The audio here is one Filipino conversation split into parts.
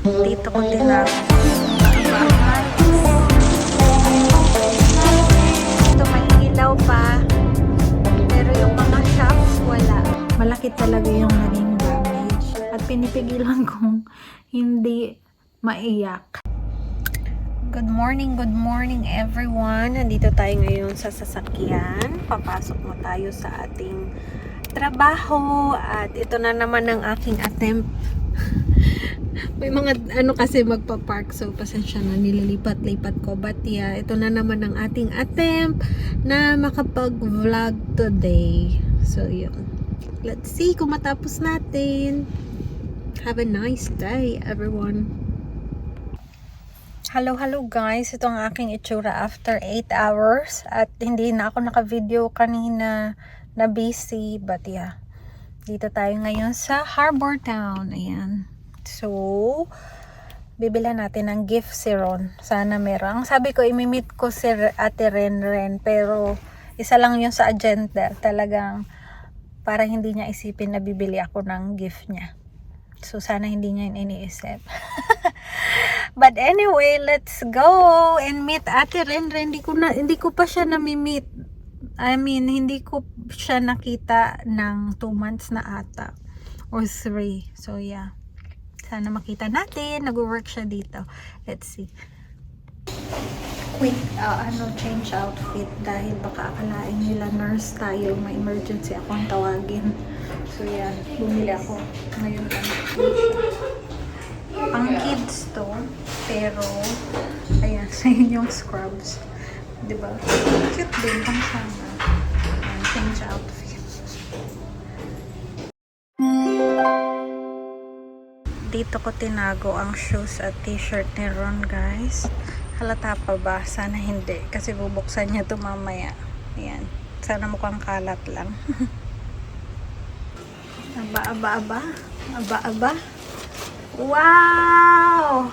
Dito ko tinago. Ito may ilaw pa. Pero yung mga shops, wala. Malaki talaga yung naging damage. At pinipigilan kong hindi maiyak. Good morning everyone. Nandito tayo ngayon sa sasakyan. Papasok mo tayo sa ating trabaho. At ito na naman ang aking attempt. May mga kasi magpa-park, so pasensya na, nililipat-lipat ko, but yeah, ito na naman ang ating attempt na makapag-vlog today. So yun, let's see kung matapos natin. Have a nice day everyone. Hello guys, ito ang aking itsura after 8 hours at hindi na ako naka-video kanina, na busy, but yeah, dito tayo ngayon sa Harbor Town. Ayan. So, bibilan natin ng gift si Ron. Sana meron. Ang sabi ko, imimit ko si Ate Renren. Pero, isa lang yun sa agenda. Talagang, para hindi niya isipin na bibili ako ng gift niya. So, sana hindi niya yun iniisip. But anyway, let's go and meet Ate Renren. Hindi ko pa siya nami-meet. I mean, hindi ko siya nakita ng 2 months na ata. Or 3. So, yeah. Sana makita natin. Nag-work siya dito. Let's see. Quick, change outfit. Dahil baka akalain nila nurse tayo. May emergency akong tawagin. So, yan. Bumili ako. Ngayon lang. Pang kids to. Pero, ayan. Yun yung scrubs. Diba? Cute din. Pang sana. Ayan, change outfit. Dito ko tinago ang shoes at t-shirt ni Ron, guys. Halata pa ba? Sana hindi. Kasi bubuksan niya ito mamaya. Ayan. Sana mukhang kalat lang. Aba. Wow!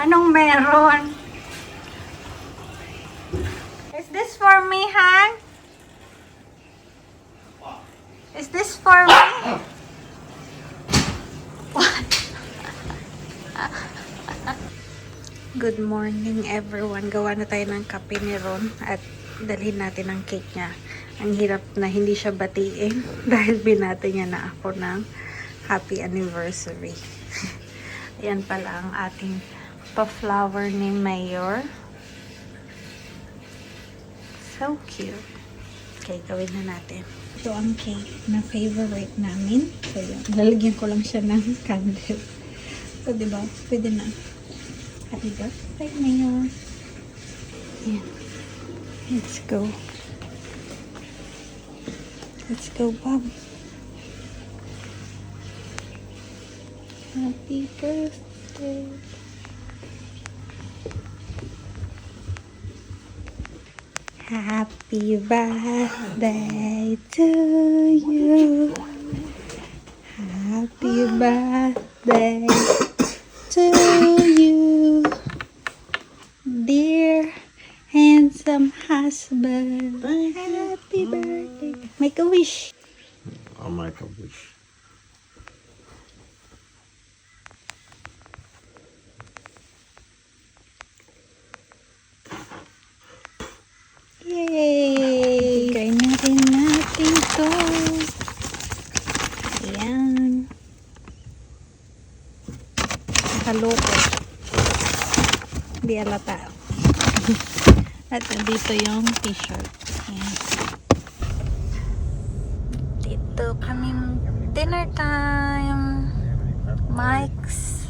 Anong meron? Is this for me, Han? Is this for me? Good morning everyone. Gawa na tayo ng kape ni Ron at dalhin natin ang cake niya. Ang hirap na hindi siya batiin dahil binati niya na ako ng happy anniversary. Ayan pala ang ating pa-flower ni Mayor. So cute. Okay, gawin na natin. Ito ang cake na favorite namin. So yun, lalagyan ko lang siya ng candle. So diba, pwede na. Happy birthday, Mayor. Yeah. Let's go. Let's go, Bob. Happy birthday. Happy birthday to you. Happy birthday to you, dear handsome husband. Happy birthday. Make a wish. I'll make a wish. Yay! Bigay na rin natin to. Ayan. Nakaloko. Hindi alata. At dito yung t-shirt. Ayan. Dito kami dinner time. Mike's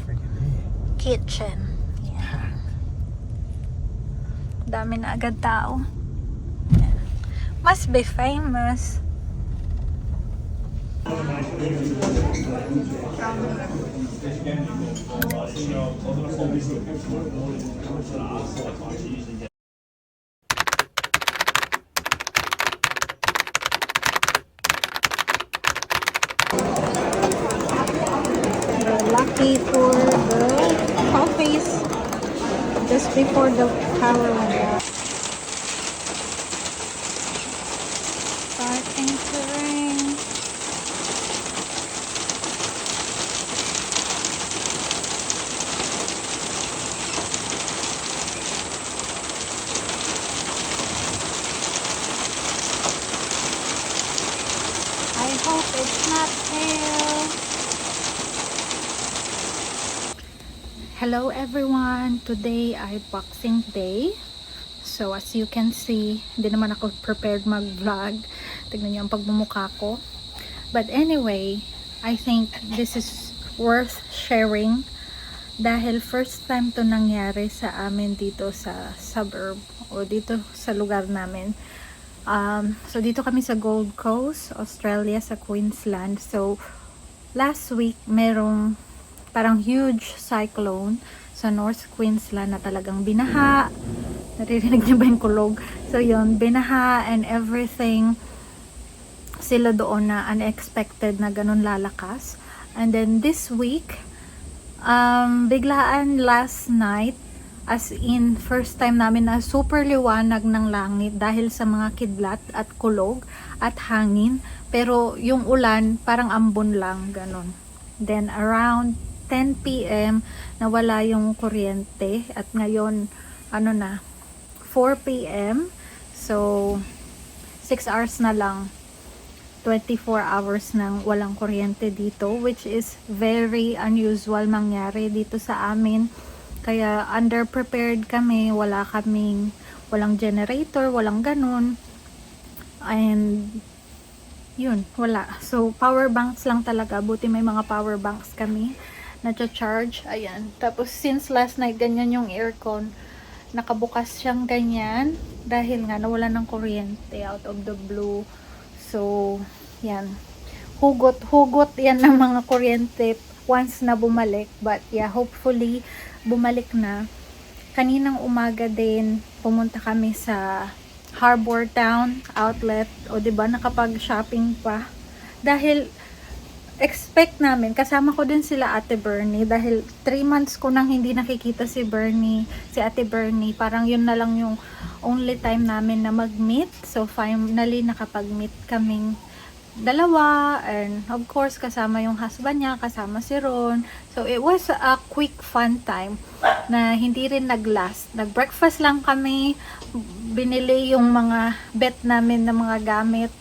Kitchen. Ayan. Dami na agad tao. Must be famous. We're lucky for the coffees just before the power went out. Starting to rain. Hello everyone! Today ay Boxing Day. So as you can see, hindi naman ako prepared mag-vlog. Tignan niyo ang pagmumukha ko. But anyway, I think this is worth sharing dahil first time to nangyari sa amin dito sa suburb o dito sa lugar namin. So dito kami sa Gold Coast, Australia, sa Queensland. So last week merong parang huge cyclone sa North Queensland na talagang binaha. Naririnig niyo ba yung kulog? So yun, binaha and everything sila doon na unexpected na ganun lalakas. And then this week, biglaan last night, as in first time namin na super liwanag ng langit dahil sa mga kidlat at kulog at hangin. Pero yung ulan parang ambon lang, ganun. Then around 10 p.m. nawala yung kuryente at ngayon 4 p.m. So 6 hours na lang, 24 hours nang walang kuryente dito, which is very unusual mangyari dito sa amin. Kaya underprepared kami, walang generator, walang ganun. And yun, wala. So power banks lang talaga, buti may mga power banks kami na-charge. Ayan. Tapos since last night ganyan yung aircon, nakabukas siyang ganyan dahil nga nawala ng kuryente out of the blue. So yan, hugot yan ng mga kuryente once na bumalik. But yeah, hopefully bumalik na. Kaninang umaga din pumunta kami sa Harbour Town outlet, o diba nakapag-shopping pa dahil expect namin, kasama ko din sila Ate Bernie dahil 3 months ko nang hindi nakikita si Ate Bernie, parang yun na lang yung only time namin na mag-meet. So finally nakapag-meet kaming dalawa, and of course kasama yung husband niya, kasama si Ron. So it was a quick fun time na hindi rin nag-last. Nag-breakfast lang kami, binili yung mga bet namin na mga gamit,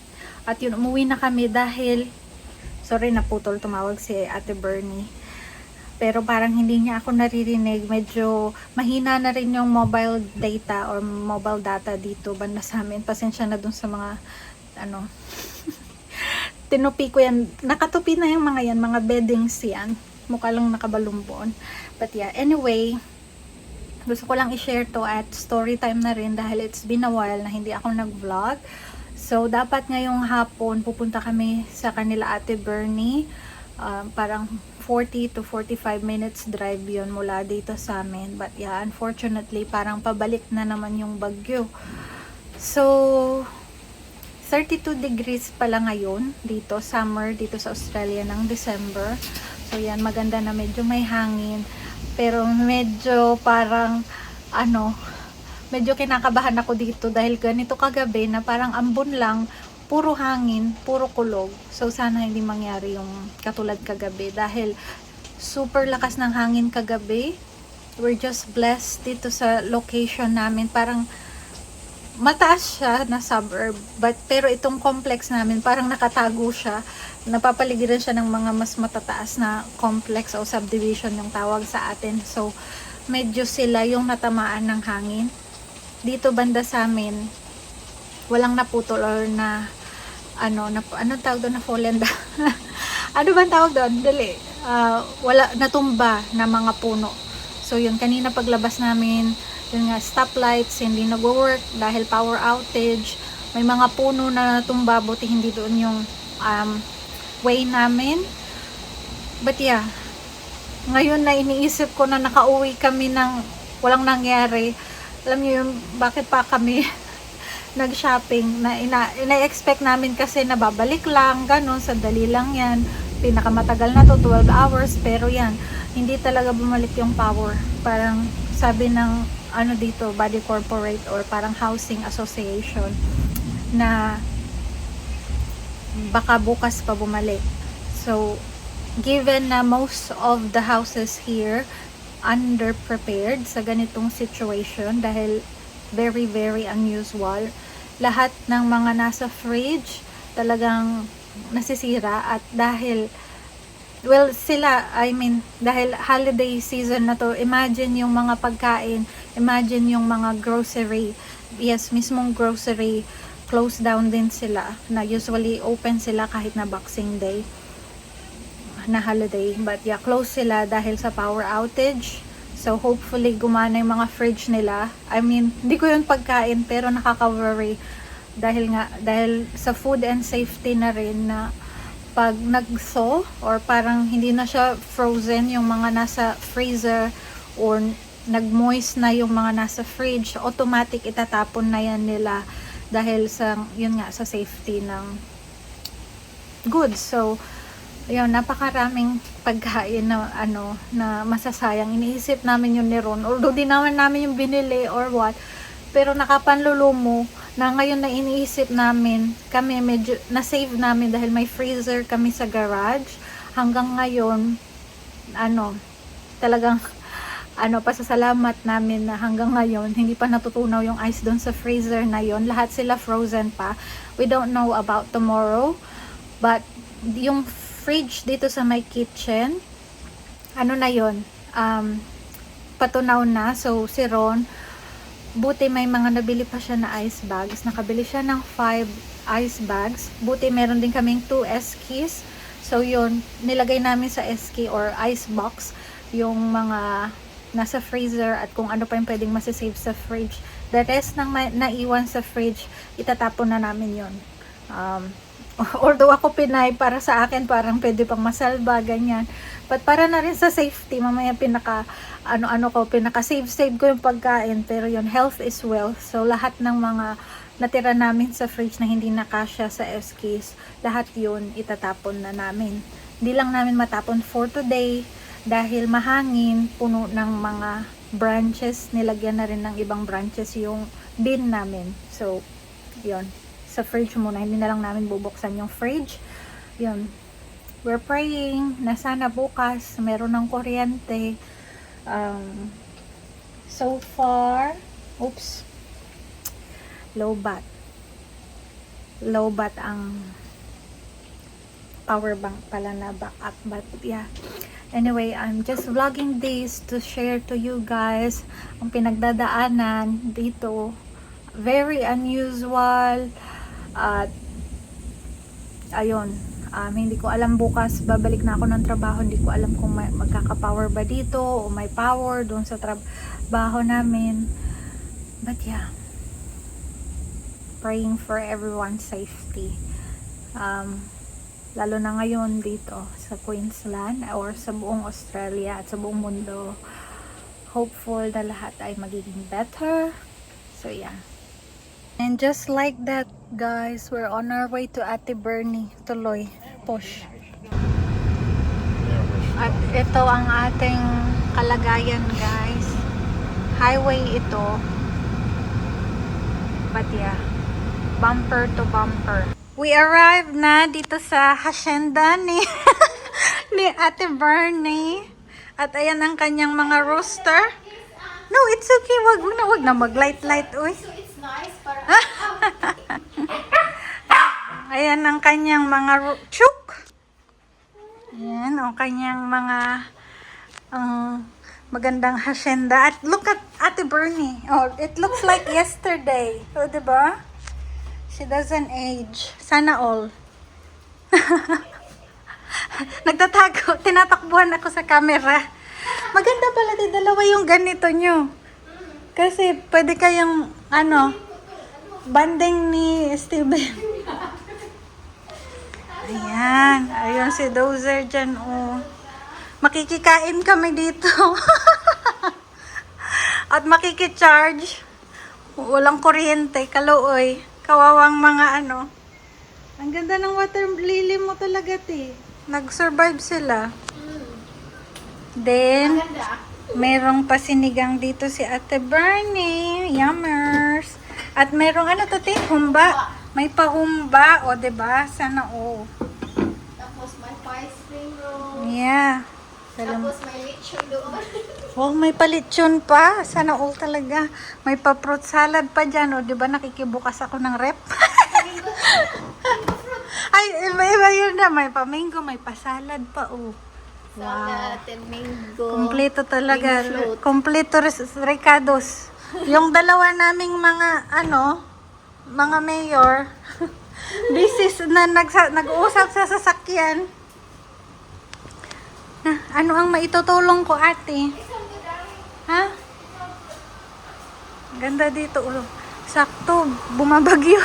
at yun, umuwi na kami dahil sorry, naputol, tumawag si Ate Bernie. Pero parang hindi niya ako naririnig. Medyo mahina na rin yung mobile data or mobile data dito banda sa amin. Pasensya na dun sa mga tinupi ko yan. Nakatupi na yung mga yan, mga beddings yan. Mukha lang nakabalumbon. But yeah, anyway, gusto ko lang i-share to at story time na rin dahil it's been a while na hindi ako nag-vlog. So, dapat ngayong hapon pupunta kami sa kanila Ate Bernie. Parang 40 to 45 minutes drive yun mula dito sa amin. But yeah, unfortunately, parang pabalik na naman yung bagyo. So, 32 degrees pala ngayon dito, summer dito sa Australia ng December. So, yan, maganda na medyo may hangin. Pero medyo parang medyo kinakabahan ako dito dahil ganito kagabi na parang ambon lang, puro hangin, puro kulog. So sana hindi mangyari yung katulad kagabi dahil super lakas ng hangin kagabi. We're just blessed dito sa location namin. Parang mataas siya na suburb, pero itong complex namin parang nakatago siya. Napapaligiran siya ng mga mas matataas na complex o subdivision yung tawag sa atin. So medyo sila yung natamaan ng hangin. Dito banda sa amin walang naputol or na anong tawag doon, na fallen down. Ano ba tawag doon? Dali. Wala, natumba na mga puno. So yun, kanina paglabas namin, yun nga, stoplights hindi nagwo-work dahil power outage. May mga puno na natumba, buti hindi doon yung way namin. But yeah, ngayon na iniisip ko na nakauwi kami ng walang nangyari. Alam niyo yun, bakit pa kami nag-shopping na ina-expect namin kasi nababalik lang, ganun, sandali lang yan. Pinakamatagal na to, 12 hours, pero yan, hindi talaga bumalik yung power. Parang sabi ng dito, Body Corporate or parang Housing Association na baka bukas pa bumalik. So, given na most of the houses here underprepared sa ganitong situation dahil very very unusual, lahat ng mga nasa fridge talagang nasisira, at dahil well, sila, I mean, dahil holiday season na to, imagine yung mga pagkain, imagine yung mga grocery, yes, mismong grocery, close down din sila, na usually open sila kahit na Boxing Day, na holiday, but yeah, close sila dahil sa power outage. So hopefully gumana yung mga fridge nila. I mean, hindi ko yun pagkain, pero nakaka-worry dahil sa food and safety na rin, na pag nag-thaw or parang hindi na siya frozen yung mga nasa freezer or nag-moist na yung mga nasa fridge, automatic itatapon na yan nila dahil sa yun nga, sa safety ng goods. So yun, napakaraming pagkain na na masasayang. Iniisip namin yun ni Ron, although di naman namin yung binili or what, pero nakapanlulumo na ngayon na iniisip namin, kami medyo na-save namin dahil may freezer kami sa garage. Hanggang ngayon, talagang pasasalamat namin na hanggang ngayon hindi pa natutunaw yung ice doon sa freezer na yon. Lahat sila frozen pa. We don't know about tomorrow, but yung fridge dito sa my kitchen, na yon, patunaw na. So si Ron, buti may mga nabili pa siya na ice bags. Nakabili siya ng 5 ice bags. Buti meron din kaming 2 Eskies. So yun, nilagay namin sa Eski or ice box yung mga nasa freezer at kung ano pa yung pwedeng masisave sa fridge. The rest ng naiwan sa fridge, itatapon na namin yun. Although ako Pinay, para sa akin parang pwede pang masalba, ganyan. But para na rin sa safety, mamaya pinaka-save ko yung pagkain. Pero yun, health is wealth. So lahat ng mga natira namin sa fridge na hindi nakasya sa Eskies, lahat yun itatapon na namin. Hindi lang namin matapon for today dahil mahangin, puno ng mga branches. Nilagyan na rin ng ibang branches yung bin namin. So yun, sa fridge muna, hindi na lang namin bubuksan yung fridge. Yun, we're praying na sana bukas meron ng kuryente. So far, low bat ang power bank pala na backup, but yeah, anyway, I'm just vlogging this to share to you guys ang pinagdadaanan dito. Very unusual. At ayun, hindi ko alam bukas babalik na ako ng trabaho, hindi ko alam kung magkaka-power ba dito o may power doon sa trabaho namin. But yeah, praying for everyone's safety, lalo na ngayon dito sa Queensland or sa buong Australia at sa buong mundo. Hopeful na lahat ay magiging better. So yeah, and just like that guys, we're on our way to Ate Bernie. Tuloy, push. At ito ang ating kalagayan guys. Highway ito, but yeah, bumper to bumper. We arrived na dito sa hacienda ni ni Ate Bernie. At ayan ang kanyang mga rooster. No, it's okay. Wag na mag-light. Uy. Ayan ang kanyang mga chuk. Ayan ang kanyang mga magandang hacienda. At look at Ate Bernie. Oh, it looks like yesterday. O, diba? She doesn't age. Sana all. Nagtatago. Tinatakbuhan ako sa camera. Maganda pala din dalawa yung ganito nyo. Kasi pwede kayong banding ni Steven. Ayan. Ayun si Dozer dyan. Oh. Makikikain kami dito. At makikicharge. Walang kuryente. Kaluoy. Kawawang mga Ang ganda ng water lily mo talaga, te. Nag-survive sila. Then, merong pasinigang dito si Ate Bernie. Yummers. At merong humba. May pahumba. O, diba? Sana, Tapos may ice cream roll. Yeah. Tapos may lechon doon. Oh, may palitsyon pa. Sana all talaga. May pa-fruit salad pa dyan. O, diba nakikibukas ako ng rep? Ay, iba yun na. May pa-mango, may pa-salad pa. Oh. Salad and mango. Kompleto talaga. Green fruit. Kompleto Ricardo's. Yung dalawa naming mga mayor, this is na nag-uusap sa sasakyan. Ano ang maitutulong ko, ate? Ha? Ganda dito. Sakto, bumabagyo.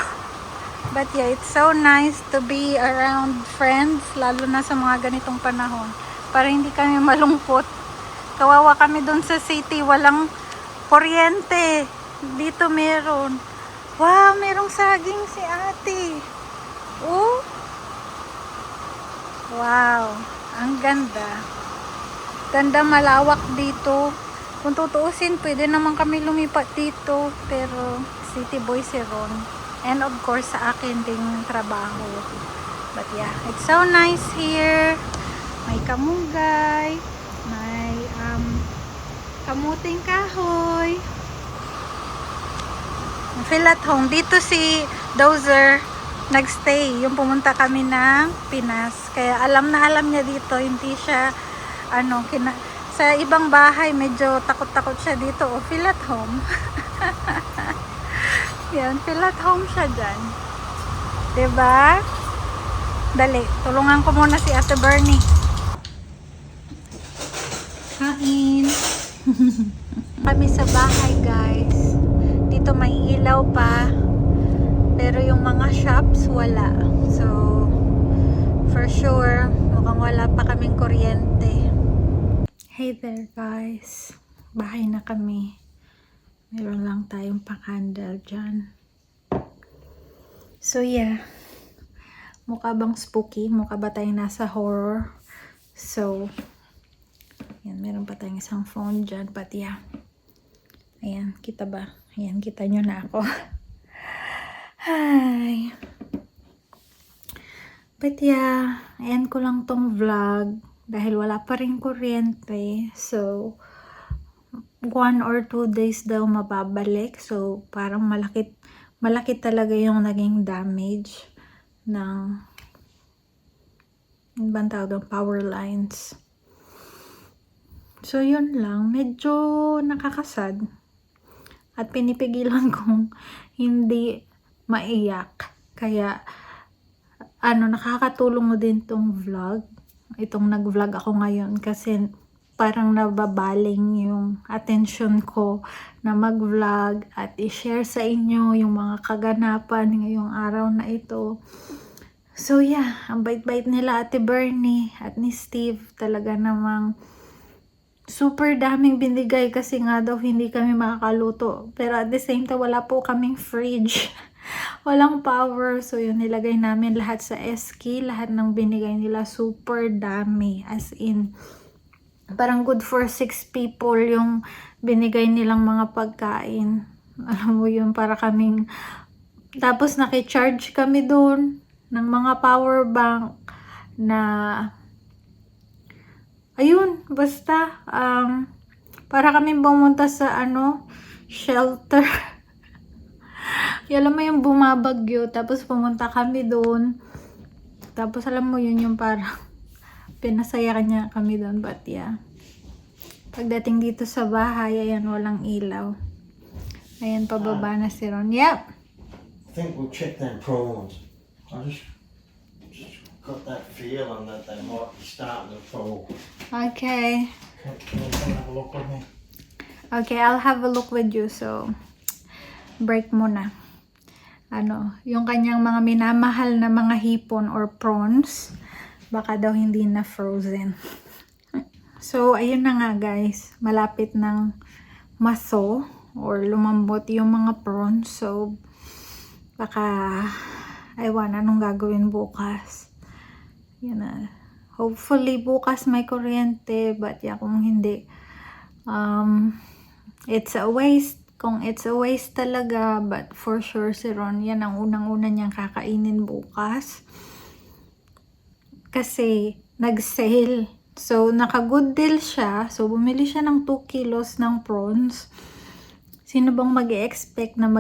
But yeah, it's so nice to be around friends, lalo na sa mga ganitong panahon. Para hindi kami malungkot. Kawawa kami dun sa city, walang kuryente. Dito meron. Wow, merong saging si ate. Oh. Wow, ang ganda. Ganda, malawak dito. Kung tutuusin, pwede naman kami lumipat dito. Pero city boy si Ron. And of course, sa akin ding trabaho. But yeah, it's so nice here. May kamunggay. May kamuting kahoy. Feel at home. Dito si Dozer nagstay. Yung pumunta kami ng Pinas. Kaya alam na alam niya dito. Hindi siya sa ibang bahay medyo takot-takot siya dito. O, feel at home. Yan, feel at home siya dyan. Diba? Dali, tulungan ko muna si Ate Bernie. Kain. Kami sa bahay, guys. Dito may ilaw pa. Pero yung mga shops, wala. So, for sure, mukhang wala pa kaming kuryente. Hey there, guys. Bahay na kami. Meron lang tayong pa-candle dyan. So, yeah. Mukha bang spooky? Mukha ba tayong nasa horror? So, yan. Meron pa tayong isang phone dyan. But, yeah. Ayan. Kita ba? Ayan. Kita nyo na ako. Hi. But, yeah. Ayan ko lang tong vlog. Dahil wala pa rin kuryente. So, 1 or 2 days daw mababalik. So, parang malaki talaga yung naging damage ng power lines. So, yun lang. Medyo nakakasad. At pinipigilan kong hindi maiyak. Kaya, nakakatulong mo din tong vlog. Itong nag-vlog ako ngayon kasi parang nababaling yung attention ko na mag-vlog at i-share sa inyo yung mga kaganapan ngayong araw na ito. So yeah, ang bait-bait nila Ate Bernie at ni Steve. Talaga namang super daming binigay kasi nga daw hindi kami makakaluto. Pero at the same time, wala po kaming fridge. Walang power. So yun, nilagay namin lahat sa Eski. Lahat ng binigay nila super dami. As in, parang good for 6 people yung binigay nilang mga pagkain. Alam mo yun, para kaming... Tapos nakicharge kami doon ng mga power bank na... Ayun, basta, para kami pumunta sa, shelter. Alam mo yung bumabagyo, tapos pumunta kami doon. Tapos alam mo yun, yung parang pinasaya niya kami doon. But yeah, pagdating dito sa bahay, ayan, walang ilaw. Ayan, pababa na si Ron. Yep. I think we'll check them prawns. I just got that feeling that they might be starting to fall. Okay. Can you have a look with me? Okay, I'll have a look with you. So, break muna. Yung kanyang mga minamahal na mga hipon or prawns, baka daw hindi na frozen. So, ayun na nga guys. Malapit ng maso or lumambot yung mga prawns. So, baka, aywan, anong gagawin bukas? Yun na. Hopefully, bukas may kuryente. But yeah, kung hindi, it's a waste. Kung it's a waste talaga, but for sure si Ron, yan ang unang-una niyang kakainin bukas. Kasi nag-sale. So, naka-good deal siya. So, bumili siya ng 2 kilos ng prawns. Sino bang mag-e-expect na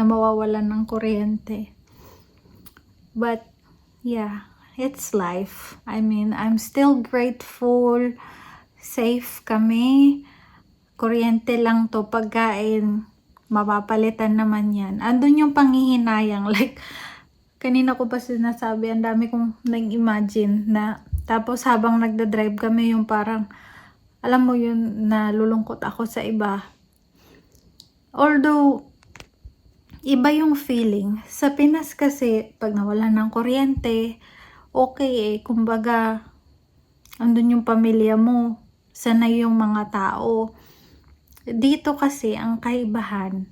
mawawalan ng kuryente? But, yeah. it's life. I mean, I'm still grateful. Safe kami. Kuryente lang to, pagkain, mapapalitan naman yan. Andun yung panghihinayang. Like, kanina ko pa sinasabi, ang dami kong nag-imagine na, tapos habang nagda-drive kami, yung parang, alam mo yun, nalulungkot ako sa iba. Although, iba yung feeling. Sa Pinas kasi, pag nawala ng kuryente, okay kumbaga, andun yung pamilya mo, sanay yung mga tao. Dito kasi, ang kaibahan,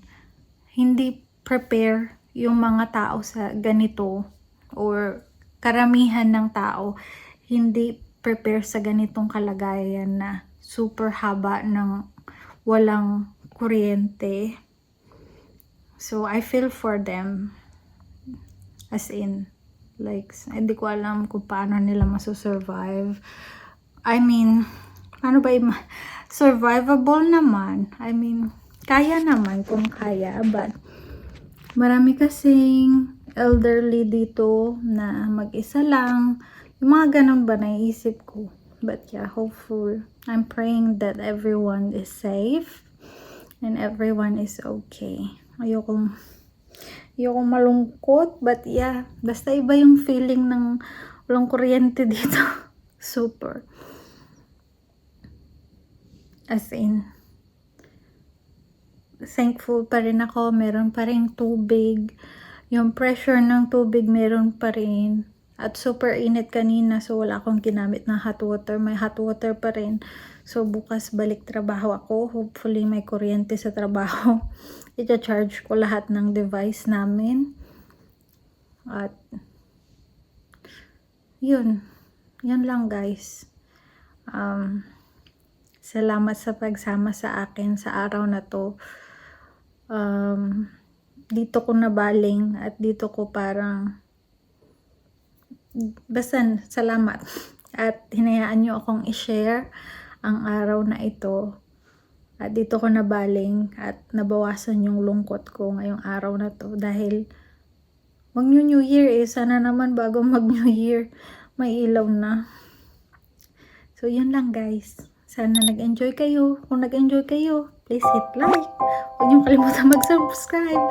hindi prepare yung mga tao sa ganito, or karamihan ng tao, hindi prepare sa ganitong kalagayan na super haba ng walang kuryente. So, I feel for them. As in, like, hindi ko alam kung paano nila maso-survive. I mean, paano ba survivable naman? I mean, kaya naman kung kaya, but marami kasing elderly dito na mag-isa lang. Yung mga ganun ba naiisip ko. But yeah, hopeful. I'm praying that everyone is safe and everyone is okay. Ayokong malungkot, but yeah, basta iba yung feeling ng walang kuryente dito. Super. As in, thankful pa rin ako, meron pa rin tubig. Yung pressure ng tubig meron pa rin. At super init kanina, so wala akong ginamit na hot water. May hot water pa rin. So bukas balik trabaho ako. Hopefully may kuryente sa trabaho. I-charge ko lahat ng device namin. At yun lang guys. Salamat sa pagsama sa akin sa araw na to. Dito ko nabaling at dito ko parang basta salamat at hinayaan nyo akong i-share ang araw na ito. At dito ko nabaling at nabawasan yung lungkot ko ngayong araw na to dahil mag-New Year sana naman bago mag-New Year may ilaw na. So yun lang guys. Sana nag-enjoy kayo. Kung nag-enjoy kayo, please hit like. Huwag niyong kalimutan mag-subscribe.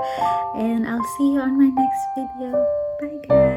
And I'll see you on my next video. Bye guys!